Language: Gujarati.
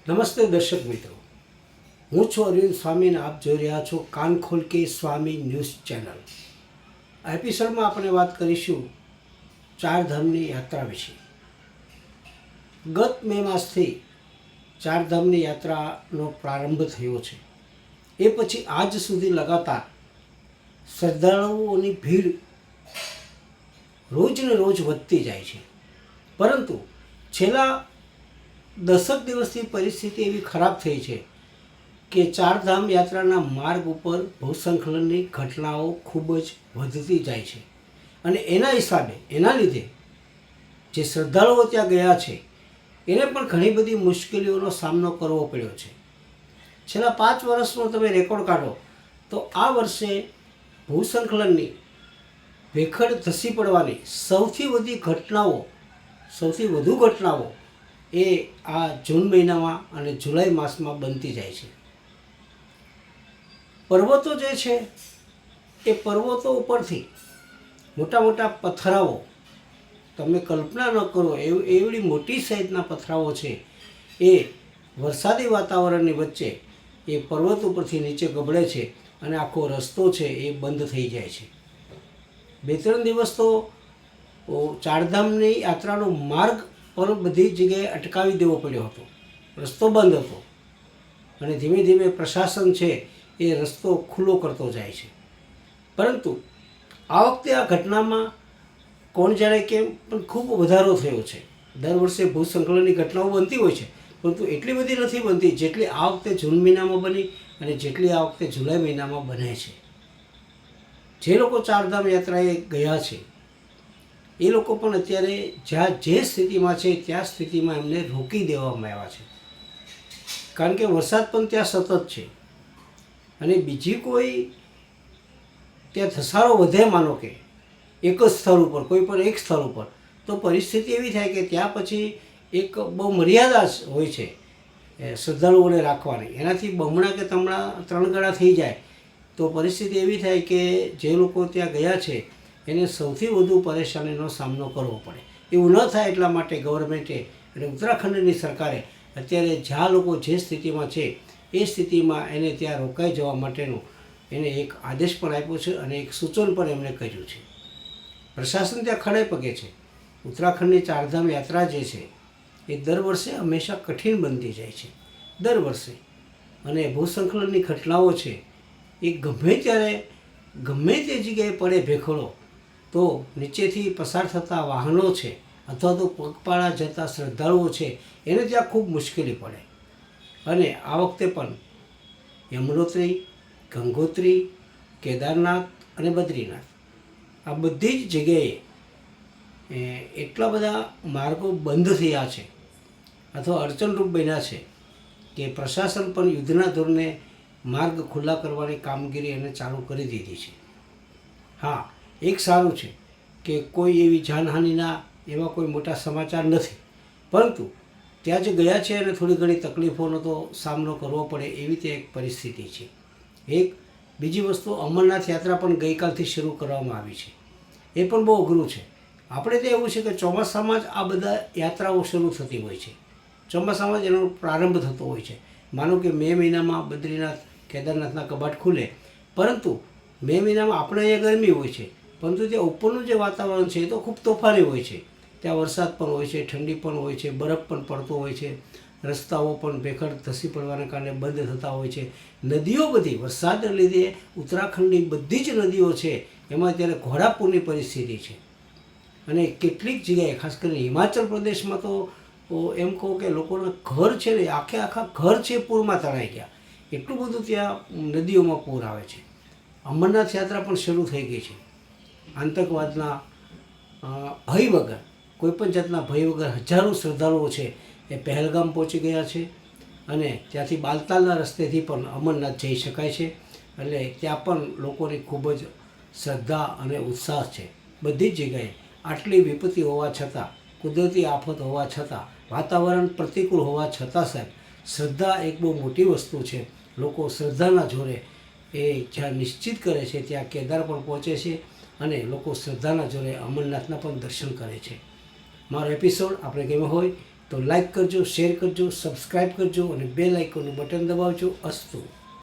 નમસ્તે દર્શક મિત્રો, હું છું અરવિંદ સ્વામી અને આપ જોઈ રહ્યા છો કાન ખોલ કે સ્વામી ન્યૂઝ ચેનલ. આ એપિસોડમાં આપણે વાત કરીશું ચારધામની યાત્રા વિશે. ગત મે માસથી ચારધામની યાત્રાનો પ્રારંભ થયો છે. એ પછી આજ સુધી લગાતાર શ્રદ્ધાળુઓની ભીડ રોજને રોજ વધતી જાય છે. પરંતુ છેલ્લા 10 દિવસથી પરિસ્થિતિ એવી ખરાબ થઈ છે કે ચારધામ યાત્રાના માર્ગ ઉપર ભૂસ્ખલનની ઘટનાઓ ખૂબ જ વધતી જાય છે. અને એના લીધે જે શ્રદ્ધાળુઓ ત્યાં ગયા છે એને પણ ઘણી બધી મુશ્કેલીઓનો સામનો કરવો પડ્યો છે. છેલ્લા 5 વર્ષનો તમે રેકોર્ડ કાઢો તો આ વર્ષે ભૂસ્ખલનની ભેખડ ધસી પડવાની સૌથી વધુ ઘટનાઓ એ આ જૂન મહિનામાં અને જુલાઈ માસમાં બનતી જાય છે. પર્વતો જે છે એ પર્વતો ઉપરથી મોટા મોટા પથરાઓ, તમે કલ્પના ન કરો એવડી મોટી સાઈઝના પથરાઓ છે એ વરસાદી વાતાવરણની વચ્ચે એ પર્વત ઉપરથી નીચે ગબડે છે અને આખો રસ્તો છે એ બંધ થઈ જાય છે. 2-3 દિવસ તો ચારધામની યાત્રાનો માર્ગ પણ બધી જગ્યાએ અટકાવી દેવો પડ્યો હતો. રસ્તો બંધ હતો અને ધીમે ધીમે પ્રશાસન છે એ રસ્તો ખુલ્લો કરતો જાય છે. પરંતુ આ વખતે આ ઘટનામાં કોણ જાણે કેમ પણ ખૂબ વધારો થયો છે. દર વર્ષે ભૂસ્ખલનની ઘટનાઓ બનતી હોય છે, પરંતુ એટલી બધી નથી બનતી જેટલી આ વખતે જૂન મહિનામાં બની અને જેટલી આ વખતે જુલાઈ મહિનામાં બને છે. જે લોકો ચારધામ યાત્રાએ ગયા છે એ લોકો પણ અત્યારે જ્યાં જે સ્થિતિમાં છે ત્યાં સ્થિતિમાં એમને રોકી દેવામાં આવ્યા છે. કારણ કે વરસાદ પણ ત્યાં સતત છે અને બીજી કોઈ ત્યાં ધસારો વધે, માનો કે એક જ સ્થળ ઉપર, કોઈ પણ એક સ્થળ ઉપર, તો પરિસ્થિતિ એવી થાય કે ત્યાં પછી એક બહુ મર્યાદા હોય છે શ્રદ્ધાળુઓને રાખવાની. એનાથી બમણા કે તમણા 3 ગણા થઈ જાય તો પરિસ્થિતિ એવી થાય કે જે લોકો ત્યાં ગયા છે એને સૌથી વધુ પરેશાનીનો સામનો કરવો પડે. એવું ન થાય એટલા માટે ગવર્મેન્ટે અને ઉત્તરાખંડની સરકારે અત્યારે જ્યાં લોકો જે સ્થિતિમાં છે એ સ્થિતિમાં એને ત્યાં રોકાઈ જવા માટેનો એને એક આદેશ પણ આપ્યો છે અને એક સૂચન પણ એમણે કર્યું છે. પ્રશાસન ત્યાં ખડે પગે છે. ઉત્તરાખંડની ચારધામ યાત્રા જે છે એ દર વર્ષે હંમેશા કઠિન બનતી જાય છે, દર વર્ષે. અને ભૂસ્ખલનની ઘટનાઓ છે એ ગમે ત્યારે ગમે તે જગ્યાએ પડે ભેખડો તો નીચેથી પસાર થતા વાહનો છે અથવા તો પગપાળા જતા શ્રદ્ધાળુઓ છે એને ત્યાં ખૂબ મુશ્કેલી પડે. અને આ વખતે પણ યમનોત્રી, ગંગોત્રી, કેદારનાથ અને બદ્રીનાથ આ બધી જ જગ્યાએ એટલા બધા માર્ગો બંધ થયા છે અથવા અડચણરૂપ બન્યા છે કે પ્રશાસન પણ યુદ્ધના ધોરણે માર્ગ ખુલ્લા કરવાની કામગીરી એને ચાલુ કરી દીધી છે. હા, એક સારું છે કે કોઈ એવી જાનહાનિના એવા કોઈ મોટા સમાચાર નથી, પરંતુ ત્યાં જે ગયા છે એને થોડી ઘણી તકલીફોનો તો સામનો કરવો પડે એવી તે એક પરિસ્થિતિ છે. એક બીજી વસ્તુ, અમરનાથ યાત્રા પણ ગઈકાલથી શરૂ કરવામાં આવી છે. એ પણ બહુ અઘરું છે. આપણે તો એવું છે કે ચોમાસામાં જ આ બધા યાત્રાઓ શરૂ થતી હોય છે, ચોમાસામાં જ એનો પ્રારંભ થતો હોય છે. માનો કે મે મહિનામાં બદ્રીનાથ, કેદારનાથના કબાટ ખુલે, પરંતુ મે મહિનામાં આપણે અહીંયા ગરમી હોય છે, પરંતુ ત્યાં ઉપરનું જે વાતાવરણ છે એ તો ખૂબ તોફાની હોય છે. ત્યાં વરસાદ પણ હોય છે, ઠંડી પણ હોય છે, બરફ પણ પડતો હોય છે, રસ્તાઓ પણ ભેખડ ધસી પડવાના કારણે બંધ થતા હોય છે. નદીઓ બધી વરસાદને લીધે ઉત્તરાખંડની બધી જ નદીઓ છે એમાં અત્યારે ઘોડાપૂરની પરિસ્થિતિ છે. અને કેટલીક જગ્યાએ, ખાસ કરીને હિમાચલ પ્રદેશમાં તો એમ કહો કે લોકોના ઘર છે ને આખા ઘર છે પૂરમાં તણાઈ ગયા. એટલું બધું ત્યાં નદીઓમાં પૂર આવે છે. અમરનાથ યાત્રા પણ શરૂ થઈ ગઈ છે. આતંકવાદના ભય વગર, કોઈપણ જાતના ભય વગર હજારો શ્રદ્ધાળુઓ છે એ પહેલગામ પહોંચી ગયા છે અને ત્યાંથી બાલતાલના રસ્તેથી પણ અમરનાથ જઈ શકાય છે. એટલે ત્યાં પણ લોકોની ખૂબ જ શ્રદ્ધા અને ઉત્સાહ છે. બધી જ જગ્યાએ આટલી વિપત્તિ હોવા છતાં, કુદરતી આફત હોવા છતાં, વાતાવરણ પ્રતિકૂળ હોવા છતાં સાહેબ, શ્રદ્ધા એક બહુ મોટી વસ્તુ છે. લોકો શ્રદ્ધાના જોરે એ જ્યાં નિશ્ચિત કરે છે ત્યાં કેદાર પણ પહોંચે છે અને લોકો શ્રદ્ધાના જોરે અમરનાથના પણ દર્શન કરે છે. મારો એપિસોડ આપણે ગમ્યો હોય તો લાઈક કરજો, શેર કરજો, સબસ્ક્રાઈબ કરજો અને બેલ આઇકોનનું બટન દબાવજો. અસ્તુ.